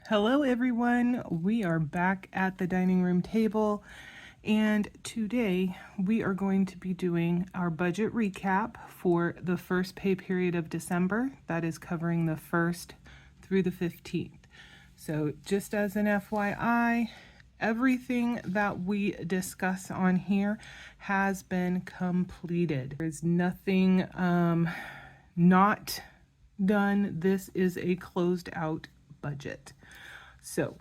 Hello everyone, we are back at the dining room table, and today we are going to be doing our budget recap for the first pay period of December. That is covering the 1st through the 15th. So just as an FYI, everything that we discuss on here has been completed. There's nothing not done. This is a closed out budget. So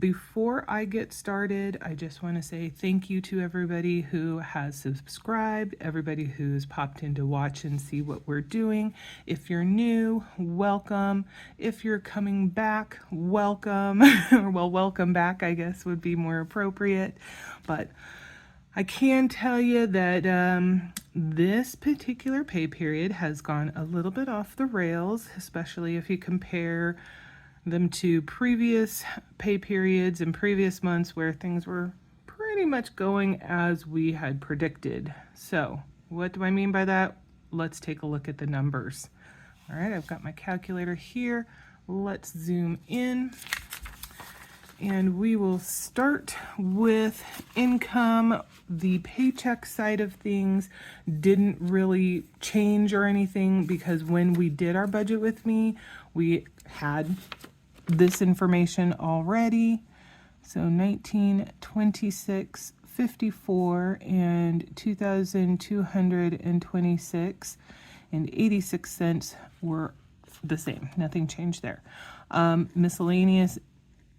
before I get started, I just want to say thank you to everybody who has subscribed, everybody who's popped in to watch and see what we're doing. If you're new, welcome. If you're coming back, welcome. Or well, welcome back, I guess would be more appropriate. But I can tell you that this particular pay period has gone a little bit off the rails, especially if you compare them to previous pay periods and previous months where things were pretty much going as we had predicted. So what do I mean by that? Let's take a look at the numbers. All right, I've got my calculator here. Let's zoom in. And we will start with income. The paycheck side of things didn't really change or anything because when we did our budget with me, we had this information already. So 1926.54 and 2,226 and 86 cents were the same. Nothing changed there. Miscellaneous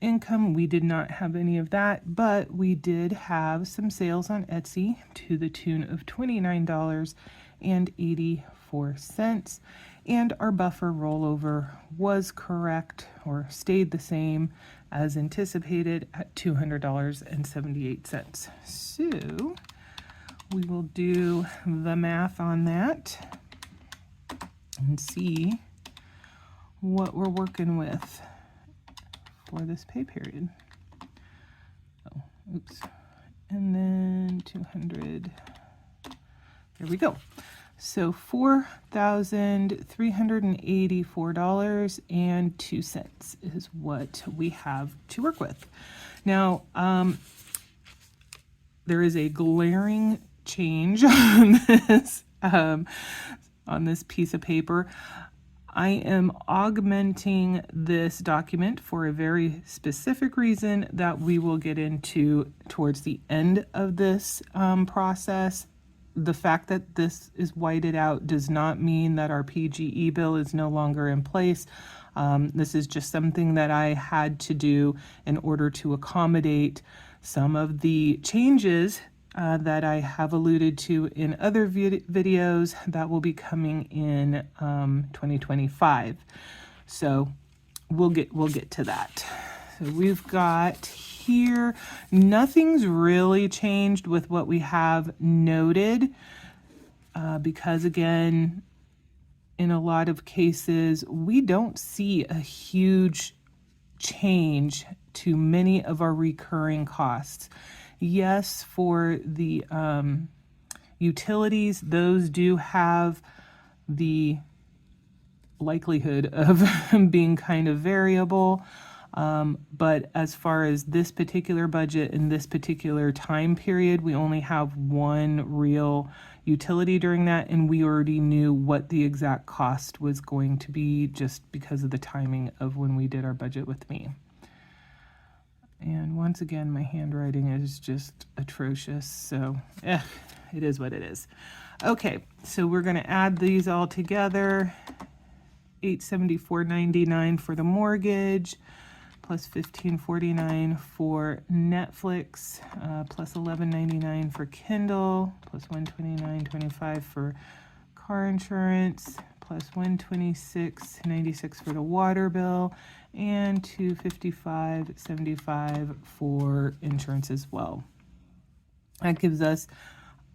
income, we did not have any of that, but we did have some sales on Etsy to the tune of $29.84, and our buffer rollover was correct or stayed the same as anticipated at $200.78. So we will do the math on that and see what we're working with for this pay period. Oh, oops. And then 200. There we go. So $4,384.02 is what we have to work with. Now, there is a glaring change on this piece of paper. I am augmenting this document for a very specific reason that we will get into towards the end of this process. The fact that this is whited out does not mean that our PGE bill is no longer in place. This is just something that I had to do in order to accommodate some of the changes that I have alluded to in other videos that will be coming in 2025. So we'll get to that. So we've got here, nothing's really changed with what we have noted because again, in a lot of cases, we don't see a huge change to many of our recurring costs. Yes, for the utilities, those do have the likelihood of being kind of variable. But as far as this particular budget in this particular time period, we only have one real utility during that, and we already knew what the exact cost was going to be just because of the timing of when we did our budget with me. And once again, my handwriting is just atrocious, so it is what it is. Okay, so we're going to add these all together. $874.99 for the mortgage, plus $15.49 for Netflix, plus $11.99 for Kindle, plus $129.25 for car insurance, plus $126.96 for the water bill, and $255.75 for insurance as well. That gives us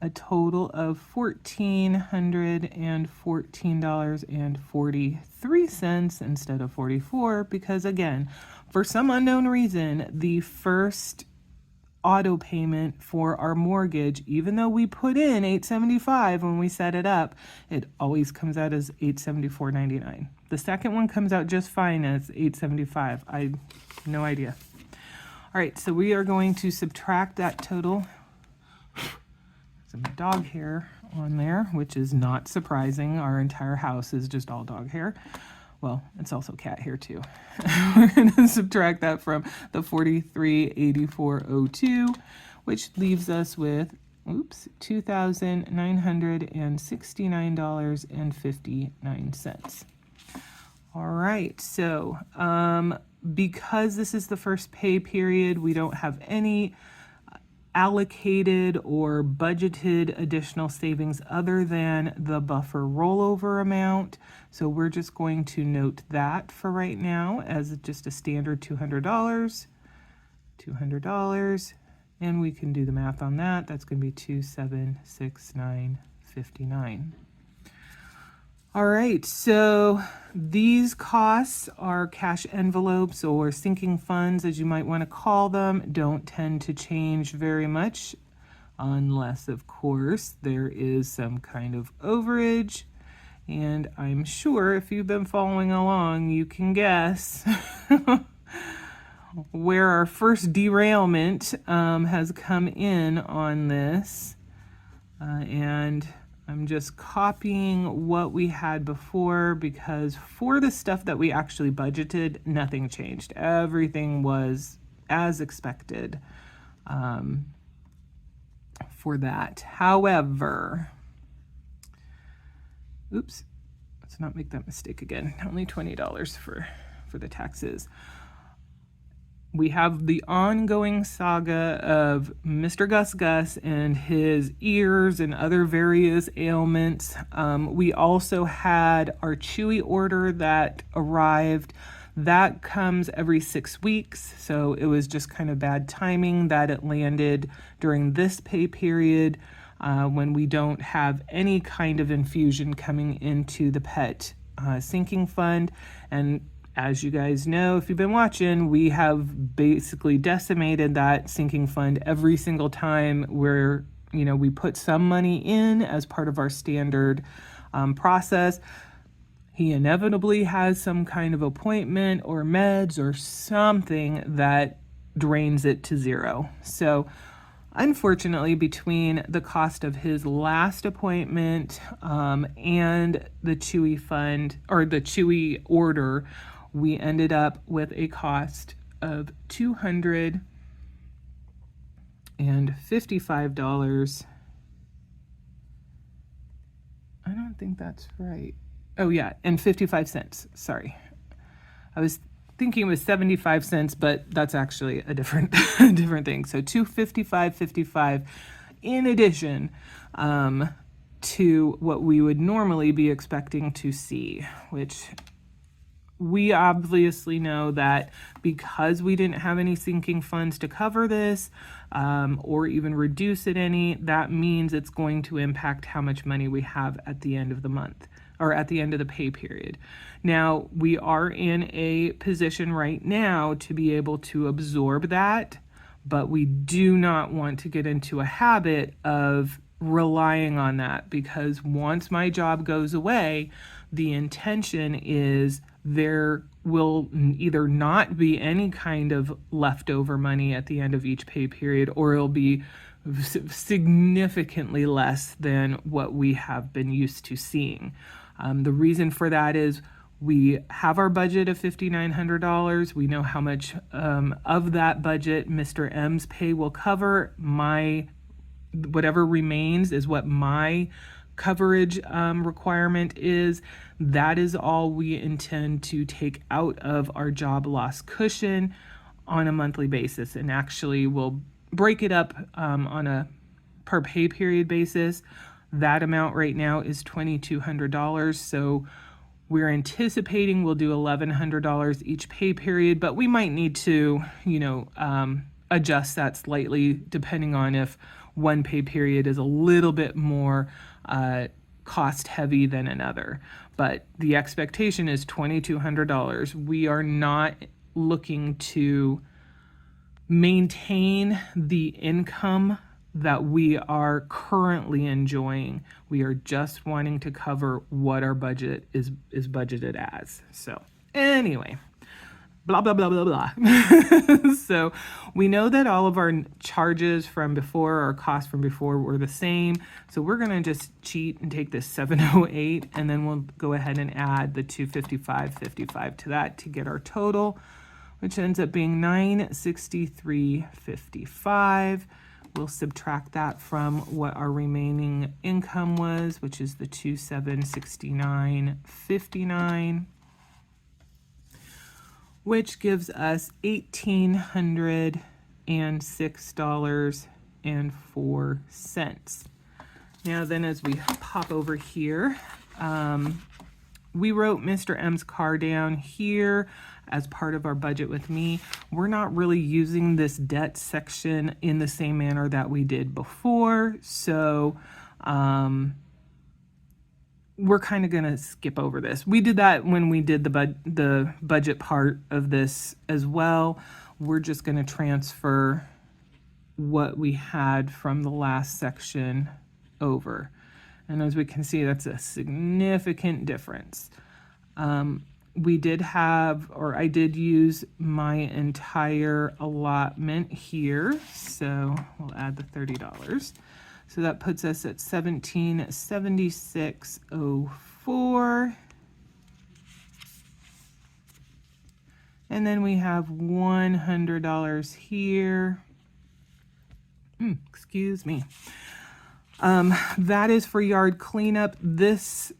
a total of $1,414.43 instead of 44, because again, for some unknown reason, the first auto payment for our mortgage. Even though we put in $875 when we set it up, it always comes out as $874.99. The second one comes out just fine as $875. I have no idea. All right, so we are going to subtract that total. Some dog hair on there, which is not surprising. Our entire house is just all dog hair. Well, it's also cat hair too. We're going to subtract that from the $43,8402, which leaves us with, $2,969.59. All right, so because this is the first pay period, we don't have any allocated or budgeted additional savings other than the buffer rollover amount. So we're just going to note that for right now as just a standard $200, and we can do the math on that. That's going to be $2,769.59. All right, so these costs are cash envelopes or sinking funds, as you might want to call them, don't tend to change very much unless, of course, there is some kind of overage. And I'm sure if you've been following along, you can guess where our first derailment has come in on this. And I'm just copying what we had before because for the stuff that we actually budgeted, nothing changed. Everything was as expected for that. However, let's not make that mistake again. Only $20 for the taxes. We have the ongoing saga of Mr. Gus and his ears and other various ailments. We also had our Chewy order that arrived. That comes every 6 weeks, so it was just kind of bad timing that it landed during this pay period when we don't have any kind of infusion coming into the pet sinking fund. And as you guys know, if you've been watching, we have basically decimated that sinking fund every single time where, we put some money in as part of our standard process. He inevitably has some kind of appointment or meds or something that drains it to zero. So unfortunately, between the cost of his last appointment and the Chewy fund or the Chewy order, we ended up with a cost of $255. I don't think that's right. Oh yeah, and 55 cents. Sorry. I was thinking it was 75 cents, but that's actually a different different thing. So $255.55 in addition to what we would normally be expecting to see, which we obviously know that because we didn't have any sinking funds to cover this or even reduce it any, that means it's going to impact how much money we have at the end of the month or at the end of the pay period. Now, we are in a position right now to be able to absorb that, but we do not want to get into a habit of relying on that because once my job goes away, the intention is there will either not be any kind of leftover money at the end of each pay period, or it'll be significantly less than what we have been used to seeing. The reason for that is we have our budget of $5,900. We know how much of that budget Mr. M's pay will cover. Whatever remains is what my coverage requirement is. That is all we intend to take out of our job loss cushion on a monthly basis, and actually we'll break it up on a per pay period basis. That amount right now is $2,200, so we're anticipating we'll do $1,100 each pay period, but we might need to adjust that slightly depending on if one pay period is a little bit more cost heavy than another. But the expectation is $2,200. We are not looking to maintain the income that we are currently enjoying. We are just wanting to cover what our budget is budgeted as. So anyway, blah, blah, blah, blah, blah. So we know that all of our charges from before, our costs from before, were the same. So we're going to just cheat and take this 708, and then we'll go ahead and add the 255.55 to that to get our total, which ends up being 963.55. We'll subtract that from what our remaining income was, which is the 2769.59, which gives us $1,806.04. Now then, as we pop over here, we wrote Mr. M's car down here as part of our budget with me. We're not really using this debt section in the same manner that we did before, so we're kind of going to skip over this. We did that when we did the budget part of this as well. We're just going to transfer what we had from the last section over. And as we can see, that's a significant difference. We did have, or I did use my entire allotment here. So we'll add the $30. So that puts us at $1776.04. And then we have $100 here. Excuse me. That is for yard cleanup. Next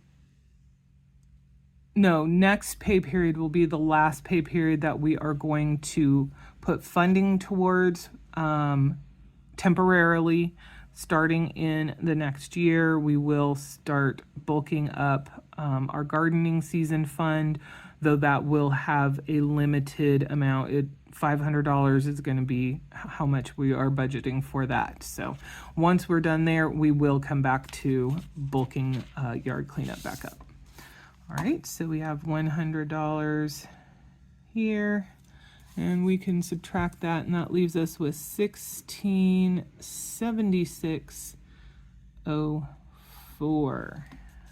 pay period will be the last pay period that we are going to put funding towards temporarily. Starting in the next year, we will start bulking up our gardening season fund, though that will have a limited amount. $500 is going to be how much we are budgeting for that. So once we're done there, we will come back to bulking yard cleanup back up. All right, so we have $100 here, and we can subtract that, and that leaves us with $1676.04.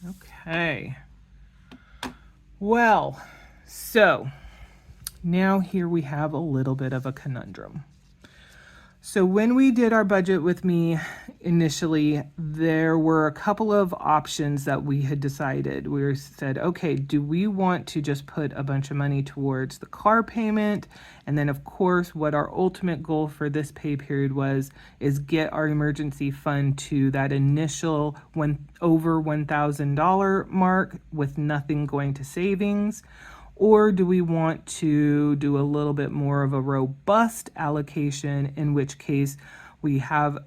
Okay. Well, so now here we have a little bit of a conundrum. So when we did our budget with me initially, there were a couple of options that we had decided. We said, okay, do we want to just put a bunch of money towards the car payment? And then of course, what our ultimate goal for this pay period is get our emergency fund to that initial over $1,000 mark with nothing going to savings. Or do we want to do a little bit more of a robust allocation, in which case we have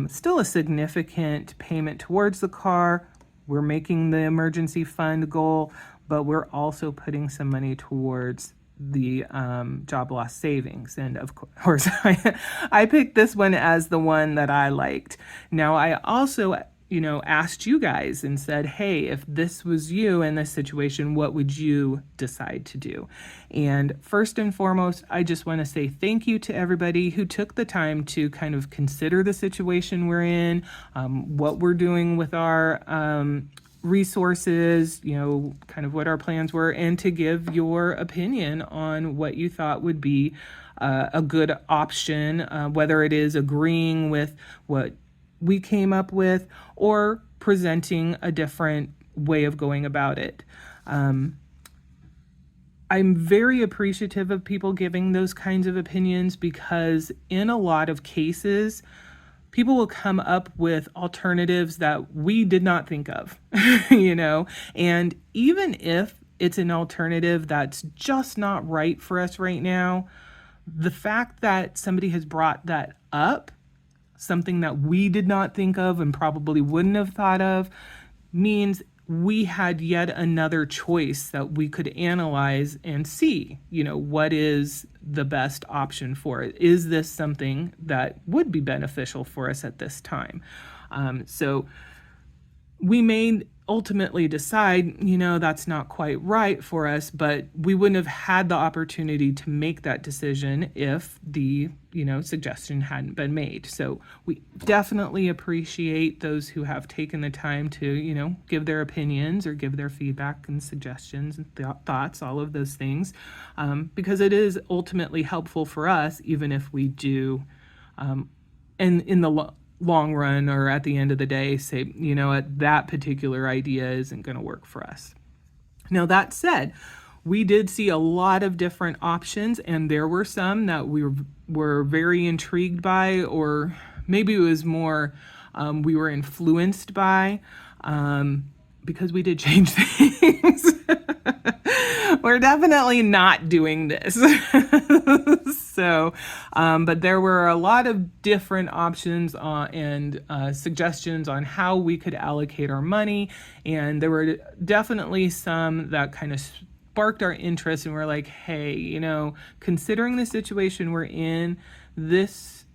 still a significant payment towards the car. We're making the emergency fund goal, but we're also putting some money towards the job loss savings. And of course, I picked this one as the one that I liked. Now, I also asked you guys and said, hey, if this was you in this situation, what would you decide to do? And first and foremost, I just want to say thank you to everybody who took the time to kind of consider the situation we're in, what we're doing with our resources, kind of what our plans were, and to give your opinion on what you thought would be a good option, whether it is agreeing with what we came up with or presenting a different way of going about it. I'm very appreciative of people giving those kinds of opinions, because in a lot of cases, people will come up with alternatives that we did not think of, and even if it's an alternative that's just not right for us right now, the fact that somebody has brought that up, something that we did not think of and probably wouldn't have thought of, means we had yet another choice that we could analyze and see, what is the best option for it? Is this something that would be beneficial for us at this time? So we made ultimately decide, that's not quite right for us, but we wouldn't have had the opportunity to make that decision if the, suggestion hadn't been made. So we definitely appreciate those who have taken the time to, give their opinions or give their feedback and suggestions and thoughts, all of those things, because it is ultimately helpful for us, even if we do, in the long run or at the end of the day say, that particular idea isn't going to work for us. Now, that said, we did see a lot of different options, and there were some that we were very intrigued by, or maybe it was more we were influenced by, because we did change things. We're definitely not doing this. So, but there were a lot of different options and suggestions on how we could allocate our money. And there were definitely some that kind of sparked our interest, and we're like, hey, considering the situation we're in, this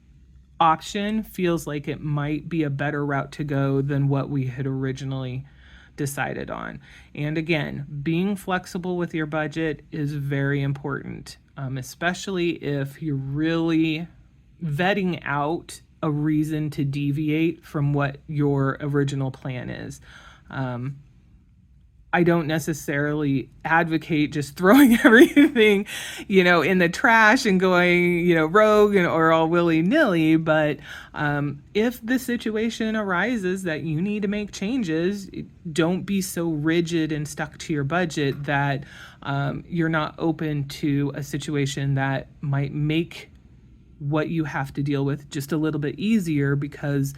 option feels like it might be a better route to go than what we had originally decided on. And again, being flexible with your budget is very important, especially if you're really vetting out a reason to deviate from what your original plan is. I don't necessarily advocate just throwing everything, in the trash and going, rogue or all willy-nilly. But if the situation arises that you need to make changes, don't be so rigid and stuck to your budget that you're not open to a situation that might make what you have to deal with just a little bit easier because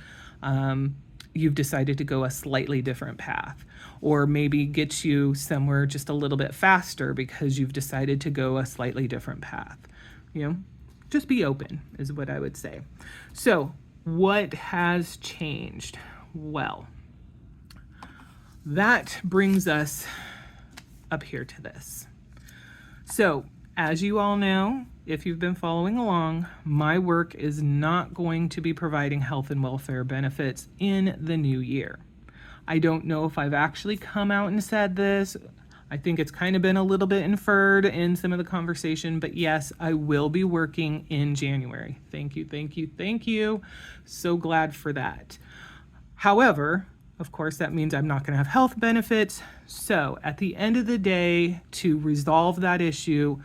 you've decided to go a slightly different path, or maybe get you somewhere just a little bit faster because you've decided to go a slightly different path. Just be open is what I would say. So what has changed? Well, that brings us up here to this. So as you all know, if you've been following along, my work is not going to be providing health and welfare benefits in the new year. I don't know if I've actually come out and said this. I think it's kind of been a little bit inferred in some of the conversation, but yes, I will be working in January. Thank you, thank you, thank you. So glad for that. However, of course, that means I'm not going to have health benefits. So at the end of the day, to resolve that issue,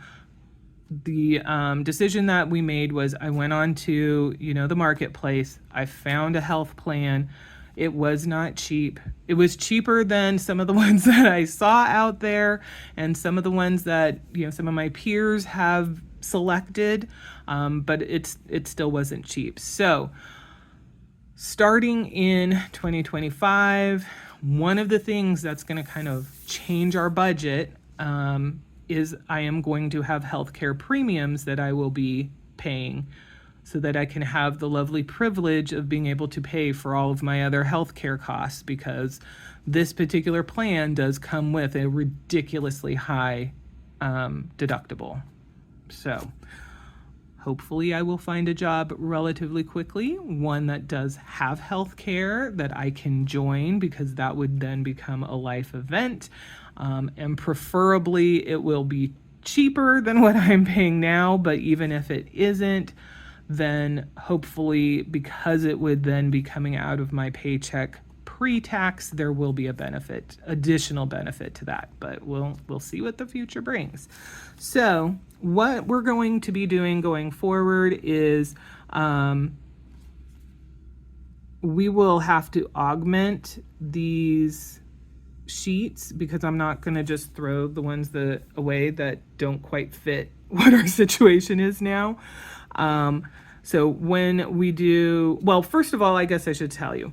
the decision that we made was I went on to, the marketplace. I found a health plan. It was not cheap. It was cheaper than some of the ones that I saw out there and some of the ones that, some of my peers have selected, but it still wasn't cheap. So starting in 2025, one of the things that's going to kind of change our budget is I am going to have healthcare premiums that I will be paying so that I can have the lovely privilege of being able to pay for all of my other healthcare costs, because this particular plan does come with a ridiculously high deductible. So hopefully I will find a job relatively quickly, one that does have healthcare that I can join, because that would then become a life event. And preferably it will be cheaper than what I'm paying now, but even if it isn't, then hopefully, because it would then be coming out of my paycheck pre-tax, there will be a benefit, additional benefit to that, but we'll see what the future brings. So what we're going to be doing going forward is we will have to augment these sheets, because I'm not going to just throw the ones that away that don't quite fit what our situation is now. So when we do, well, first of all, I guess I should tell you,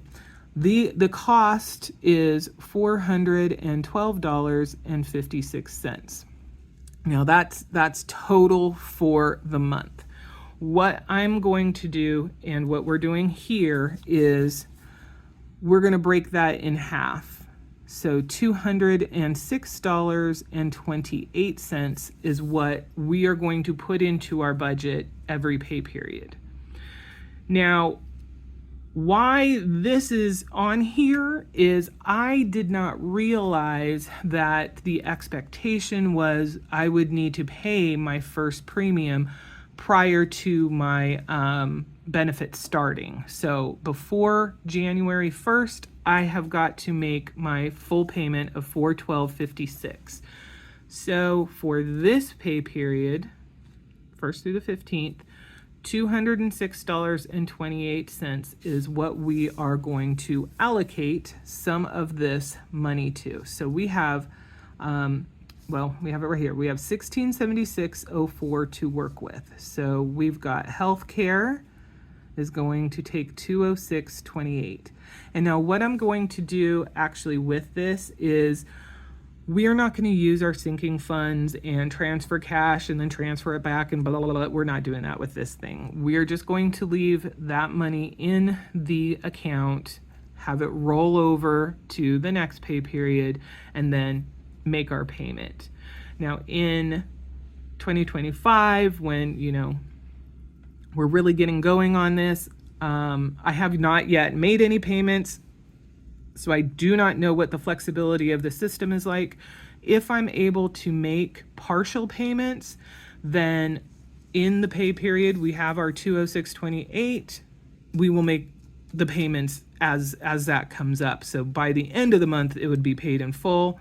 the cost is $412.56. Now that's total for the month. What I'm going to do and what we're doing here is we're going to break that in half. So $206.28 is what we are going to put into our budget every pay period. Now, Why this is on here is I did not realize that the expectation was I would need to pay my first premium prior to my benefit starting. So before January 1st, I have got to make my full payment of $412.56. So for this pay period, 1st through the 15th, $206.28 is what we are going to allocate some of this money to. So we have, we have it right here. We have $1676.04 to work with. So we've got healthcare is going to take $206.28. And now what I'm going to do actually with this is we are not going to use our sinking funds and transfer cash and then transfer it back and blah, blah, blah. We're not doing that with this thing. We're just going to leave that money in the account, have it roll over to the next pay period, and then make our payment. Now in 2025, when, we're really getting going on this, I have not yet made any payments. So I do not know what the flexibility of the system is like. If I'm able to make partial payments, then in the pay period, we have our $206.28. We will make the payments as that comes up. So by the end of the month, it would be paid in full.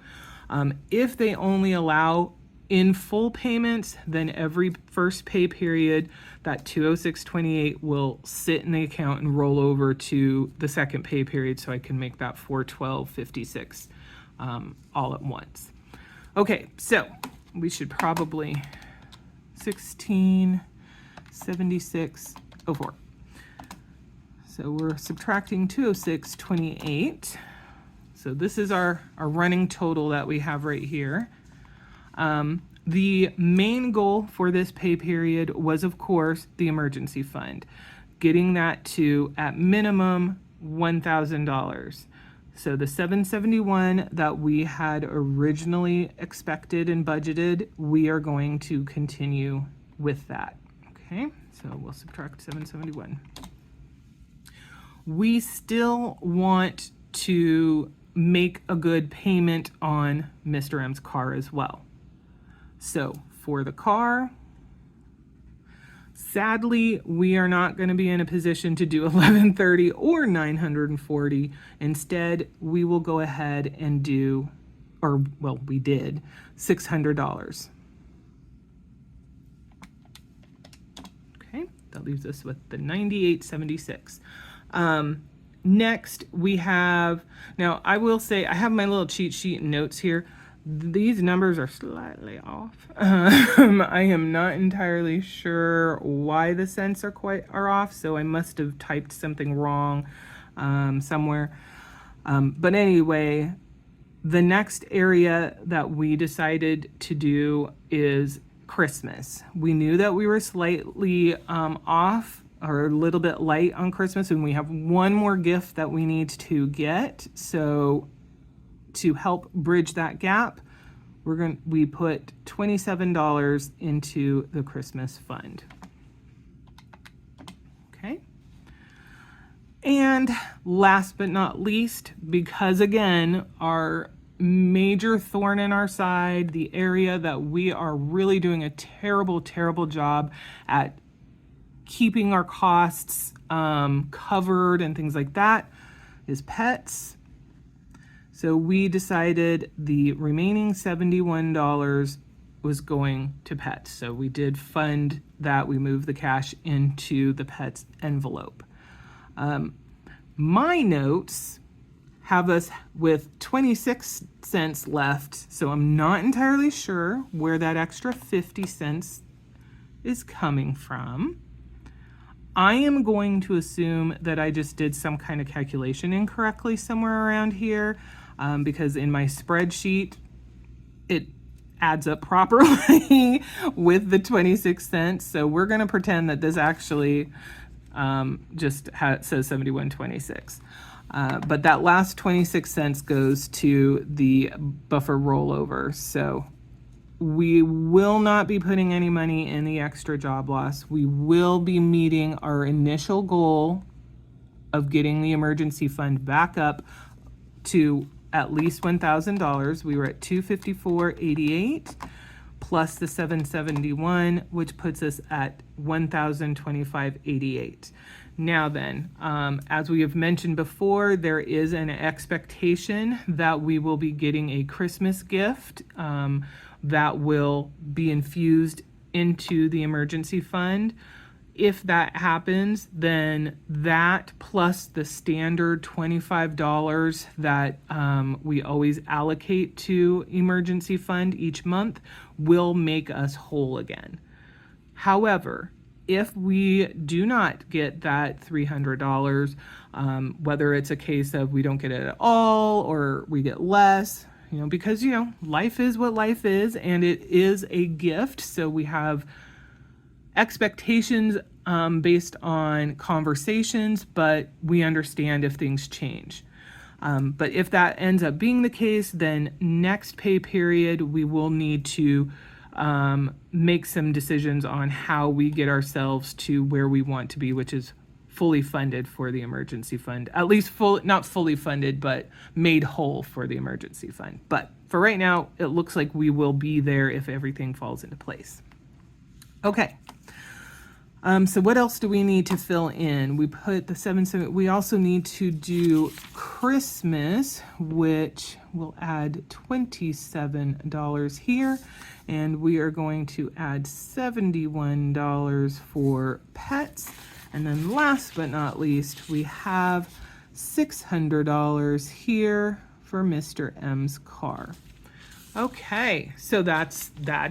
If they only allow in full payments, then every first pay period, that $206.28 will sit in the account and roll over to the second pay period, so I can make that $412.56 all at once. Okay, so we should probably $1676.04. So we're subtracting $206.28. So this is our running total that we have right here. The main goal for this pay period was, of course, the emergency fund, getting that to, at minimum, $1,000. So the $771 that we had originally expected and budgeted, we are going to continue with that. Okay, so we'll subtract $771. We still want to make a good payment on Mr. M's car as well. So for the car, sadly, we are not going to be in a position to do $1,130 or $940. Instead, we will go ahead and do, we did $600. Okay, that leaves us with the $98.76. Next, we have, now I will say, I have my little cheat sheet and notes here. These numbers are slightly off. I am not entirely sure why the cents are off, so I must have typed something wrong somewhere. But anyway, the next area that we decided to do is Christmas. We knew that we were slightly off or a little bit light on Christmas, and we have one more gift that we need to get. So to help bridge that gap, we put $27 into the Christmas fund. Okay. And last but not least, because again, our major thorn in our side, the area that we are really doing a terrible, terrible job at keeping our costs covered and things like that, is pets. So we decided the remaining $71 was going to pets. So we did fund that. We moved the cash into the pets envelope. My notes have us with 26 cents left. So I'm not entirely sure where that extra 50 cents is coming from. I am going to assume that I just did some kind of calculation incorrectly somewhere around here. Because in my spreadsheet, it adds up properly with the 26 cents. So we're going to pretend that this actually says 71.26. But that last 26 cents goes to the buffer rollover. So we will not be putting any money in the extra job loss. We will be meeting our initial goal of getting the emergency fund back up to at least $1,000. We were at $254.88 plus the $771, which puts us at $1,025.88. Now then, as we have mentioned before, there is an expectation that we will be getting a Christmas gift that will be infused into the emergency fund. If that happens, then that plus the standard $25 that we always allocate to emergency fund each month will make us whole again. However, if we do not get that $300, whether it's a case of we don't get it at all or we get less, because, life is what life is and it is a gift. So we have expectations based on conversations, but we understand if things change. But if that ends up being the case, then next pay period, we will need to make some decisions on how we get ourselves to where we want to be, which is fully funded for the emergency fund, at least not fully funded, but made whole for the emergency fund. But for right now, it looks like we will be there if everything falls into place. Okay. So what else do we need to fill in? We put the 770. We also need to do Christmas, which will add $27 here. And we are going to add $71 for pets. And then last but not least, we have $600 here for Mr. M's car. Okay, so that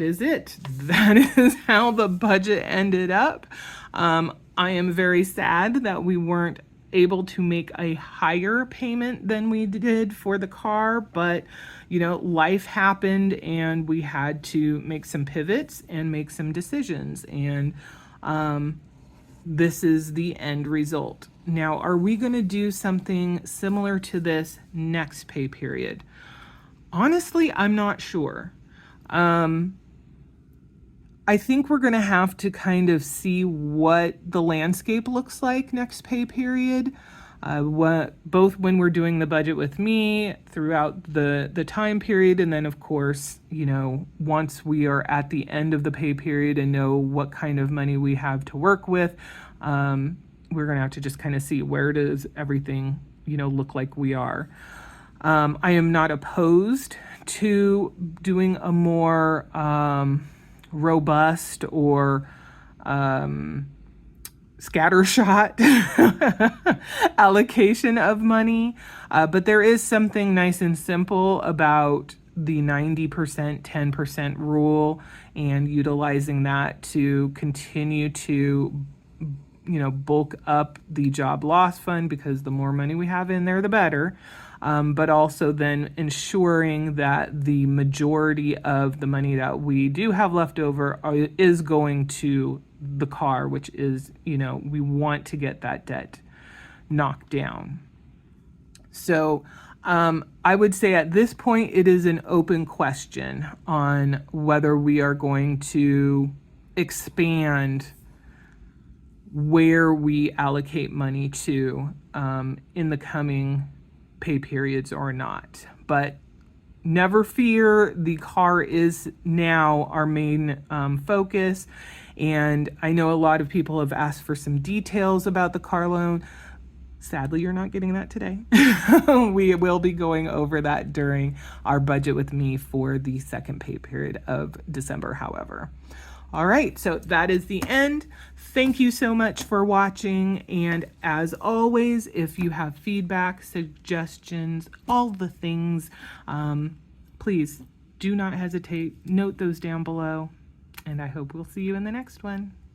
is it. That is how the budget ended up. I am very sad that we weren't able to make a higher payment than we did for the car, but life happened and we had to make some pivots and make some decisions, and this is the end result. Now, are we going to do something similar to this next pay period? Honestly, I'm not sure. I think we're going to have to kind of see what the landscape looks like next pay period, both when we're doing the budget with me throughout the time period, and then of course, once we are at the end of the pay period and know what kind of money we have to work with, we're going to have to just kind of see where does everything, look like we are. I am not opposed to doing a more robust or scattershot allocation of money, but there is something nice and simple about the 90% 10% rule and utilizing that to continue to bulk up the job loss fund, because the more money we have in there, the better. But also then ensuring that the majority of the money that we do have left over is going to the car, which is, we want to get that debt knocked down. So I would say at this point, it is an open question on whether we are going to expand where we allocate money to in the coming pay periods or not. But never fear, the car is now our main focus. And I know a lot of people have asked for some details about the car loan. Sadly, you're not getting that today. We will be going over that during our budget with me for the second pay period of December, however. All right, so that is the end. Thank you so much for watching. And as always, if you have feedback, suggestions, all the things, please do not hesitate. Note those down below. And I hope we'll see you in the next one.